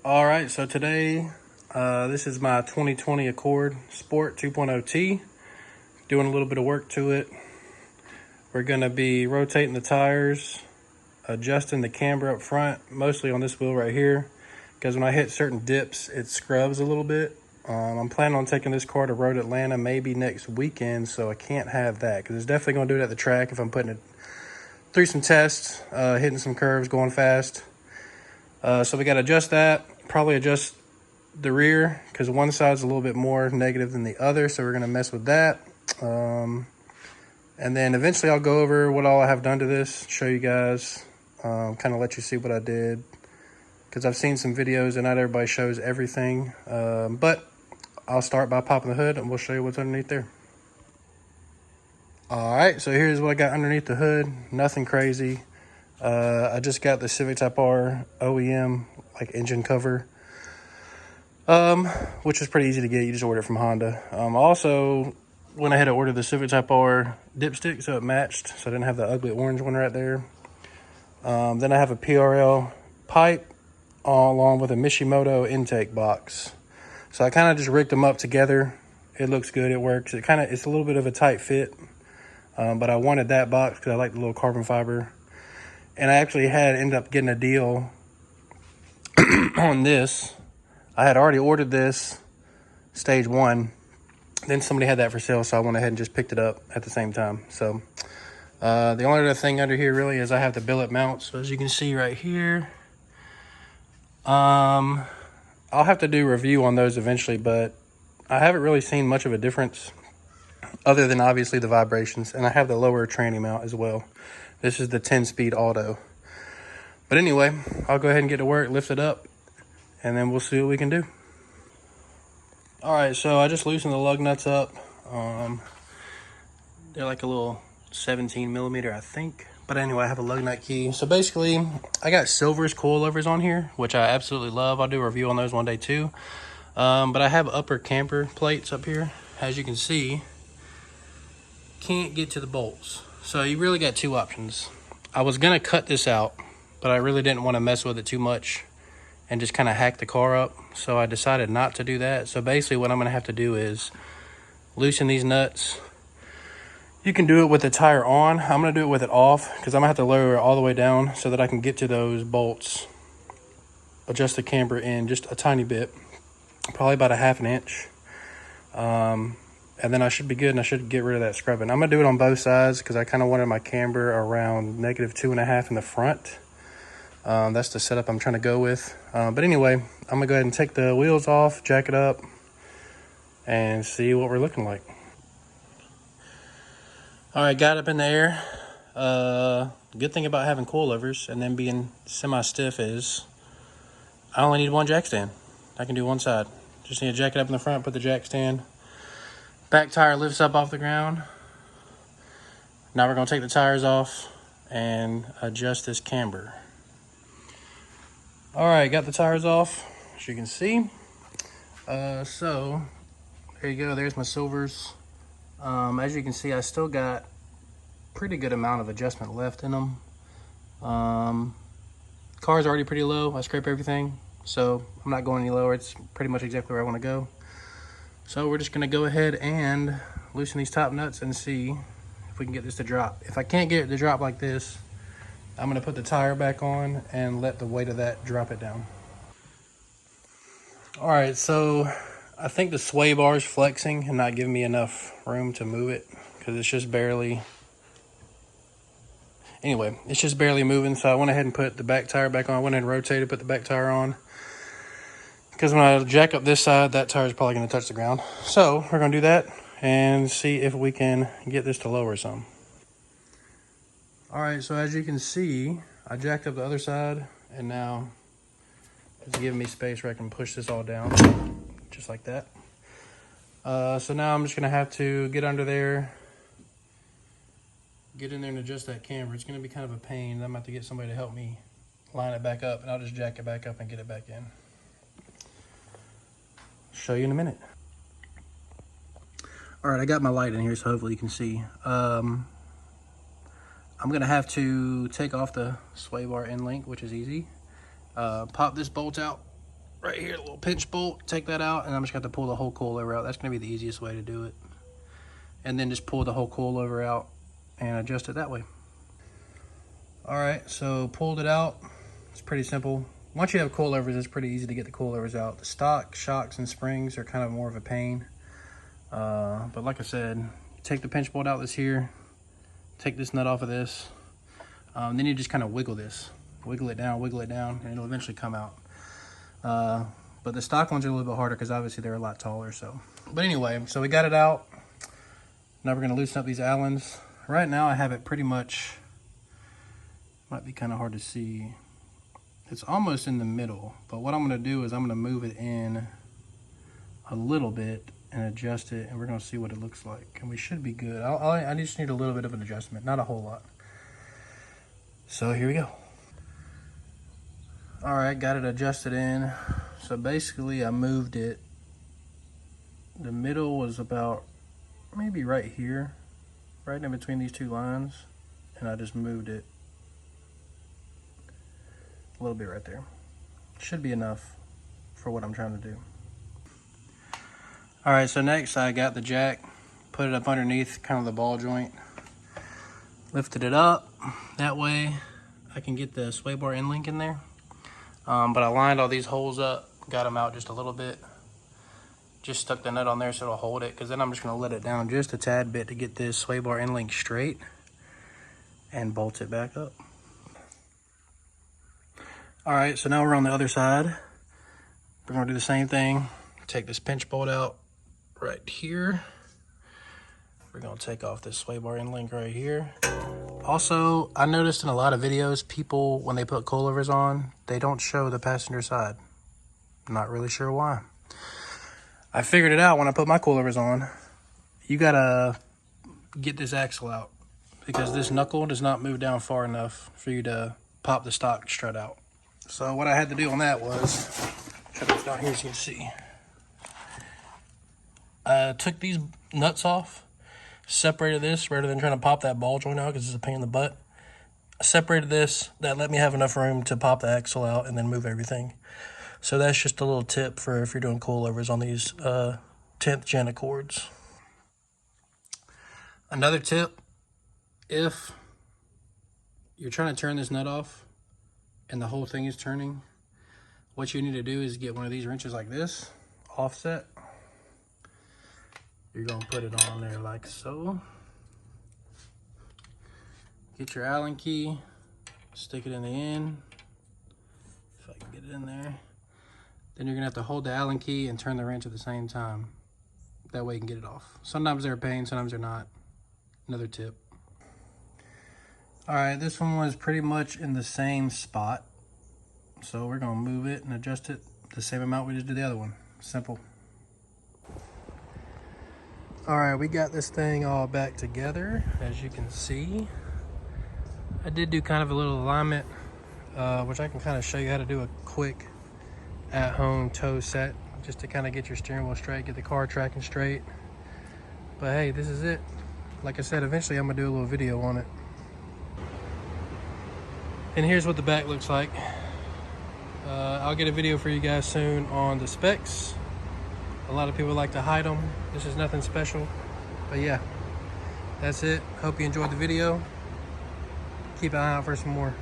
All right, so today, this is my 2020 Accord Sport 2.0T. Doing a little bit of work to it. We're gonna be rotating the tires, adjusting the camber up front, mostly on this wheel right here, because when I hit certain dips, it scrubs a little bit. I'm planning on taking this car to Road Atlanta maybe next weekend, so I can't have that, because it's definitely gonna do it at the track if I'm putting it through some tests, hitting some curves, going fast. So we gotta adjust that. Probably adjust the rear because one side's a little bit more negative than the other, so we're going to mess with that. And then eventually I'll go over what all I have done to this, show you guys, kind of let you see what I did, because I've seen some videos and not everybody shows everything. But I'll start by popping the hood and we'll show you what's underneath there. All right, so here's what I got underneath the hood. Nothing crazy. I just got the Civic Type R OEM like engine cover, which is pretty easy to get. You just order it from Honda. Also went ahead and ordered the Civic Type R dipstick so it matched, so I didn't have the ugly orange one right there. Then I have a PRL pipe along with a Mishimoto intake box. So I kind of just rigged them up together. It looks good, it works. It's a little bit of a tight fit, but I wanted that box because I like the little carbon fiber. And I actually ended up getting a deal on this. I had already ordered this stage 1. Then somebody had that for sale, so I went ahead and just picked it up at the same time. So the only other thing under here really is I have the billet mounts. So as you can see right here, I'll have to do a review on those eventually, but I haven't really seen much of a difference other than obviously the vibrations. And I have the lower tranny mount as well. This is the 10-speed auto. But anyway, I'll go ahead and get to work, lift it up, and then we'll see what we can do. All right, so I just loosened the lug nuts up. They're like a little 17 millimeter, I think. But anyway, I have a lug nut key. So basically, I got Silvers Coilovers on here, which I absolutely love. I'll do a review on those one day too. But I have upper camber plates up here. As you can see, can't get to the bolts. So you really got two options. I was gonna cut this out, but I really didn't want to mess with it too much and just kind of hack the car up. So I decided not to do that. So basically what I'm gonna have to do is loosen these nuts. You can do it with the tire on. I'm gonna do it with it off because I'm gonna have to lower it all the way down so that I can get to those bolts. Adjust the camber in just a tiny bit, probably about a ½ inch. And then I should be good and I should get rid of that scrubbing. I'm gonna do it on both sides because I kind of wanted my camber around -2.5 in the front. That's the setup I'm trying to go with. But anyway, I'm gonna go ahead and take the wheels off, jack it up, and see what we're looking like. All right, got up in the air. Good thing about having coilovers and then being semi-stiff is I only need one jack stand. I can do one side. Just need to jack it up in the front, put the jack stand. Back tire lifts up off the ground. Now we're gonna take the tires off and adjust this camber. All right, got the tires off, as you can see. So there you go, there's my Silvers. As you can see, I still got pretty good amount of adjustment left in them. Car's already pretty low. I scrape everything, so I'm not going any lower. It's pretty much exactly where I wanna go. So we're just gonna go ahead and loosen these top nuts and see if we can get this to drop. If I can't get it to drop like this, I'm gonna put the tire back on and let the weight of that drop it down. All right, so I think the sway bar is flexing and not giving me enough room to move it because it's just barely, anyway, it's just barely moving. So I went ahead and put the back tire back on. I went ahead and rotated, put the back tire on. Because when I jack up this side, that tire is probably going to touch the ground. So we're going to do that and see if we can get this to lower some. All right, so as you can see, I jacked up the other side and now it's giving me space where I can push this all down just like that. So now I'm just going to have to get under there, get in there and adjust that camber. It's going to be kind of a pain. I'm going to have to get somebody to help me line it back up, and I'll just jack it back up and get it back in. Show you in a minute. All right, I got my light in here, so hopefully you can see. I'm gonna have to take off the sway bar end link, which is easy. Pop this bolt out right here, a little pinch bolt, take that out, and I'm just going to pull the whole coilover out. That's going to be the easiest way to do it. And then just pull the whole coilover out and adjust it that way. All right, so pulled it out. It's pretty simple. Once you have coilovers, it's pretty easy to get the coilovers out. The stock shocks and springs are kind of more of a pain. But like I said, take the pinch bolt out this here, take this nut off of this. Then you just kind of wiggle this. Wiggle it down, and it'll eventually come out. But the stock ones are a little bit harder because obviously they're a lot taller. So, but anyway, so we got it out. Now we're going to loosen up these Allens. Right now I have it pretty much, might be kind of hard to see. It's almost in the middle, but what I'm going to do is I'm going to move it in a little bit and adjust it, and we're going to see what it looks like. And we should be good. I just need a little bit of an adjustment, not a whole lot. So here we go. All right, got it adjusted in. So basically I moved it. The middle was about maybe right here, right in between these two lines. And I just moved it a little bit right there. Should be enough for what I'm trying to do. All right, so next I got the jack, put it up underneath kind of the ball joint, lifted it up. That way I can get the sway bar end link in there. But I lined all these holes up, got them out just a little bit. Just stuck the nut on there so it'll hold it, because then I'm just going to let it down just a tad bit to get this sway bar end link straight and bolt it back up. All right, so now we're on the other side. We're going to do the same thing. Take this pinch bolt out right here. We're going to take off this sway bar end link right here. Also, I noticed in a lot of videos, people, when they put coilovers on, they don't show the passenger side. I'm not really sure why. I figured it out when I put my coilovers on. You gotta get this axle out because this knuckle does not move down far enough for you to pop the stock strut out. So what I had to do on that was, shut this down here so you can see. I took these nuts off, separated this rather than trying to pop that ball joint out because it's a pain in the butt. I separated this, that let me have enough room to pop the axle out and then move everything. So that's just a little tip for if you're doing coilovers on these 10th gen Accords. Another tip, if you're trying to turn this nut off and the whole thing is turning, what you need to do is get one of these wrenches like this, offset. You're going to put it on there like so. Get your Allen key, stick it in the end, if I can get it in there. Then you're going to have to hold the Allen key and turn the wrench at the same time. That way you can get it off. Sometimes they're a pain, sometimes they're not. Another tip. All right, this one was pretty much in the same spot. So we're going to move it and adjust it the same amount we just did the other one. Simple. All right, we got this thing all back together, as you can see. I did do kind of a little alignment, which I can kind of show you how to do a quick at-home toe set, just to kind of get your steering wheel straight, get the car tracking straight. But hey, this is it. Like I said, eventually I'm gonna do a little video on it. And here's what the back looks like. I'll get a video for you guys soon on the specs. A lot of people like to hide them. This is nothing special, but yeah, that's it. Hope you enjoyed the video. Keep an eye out for some more.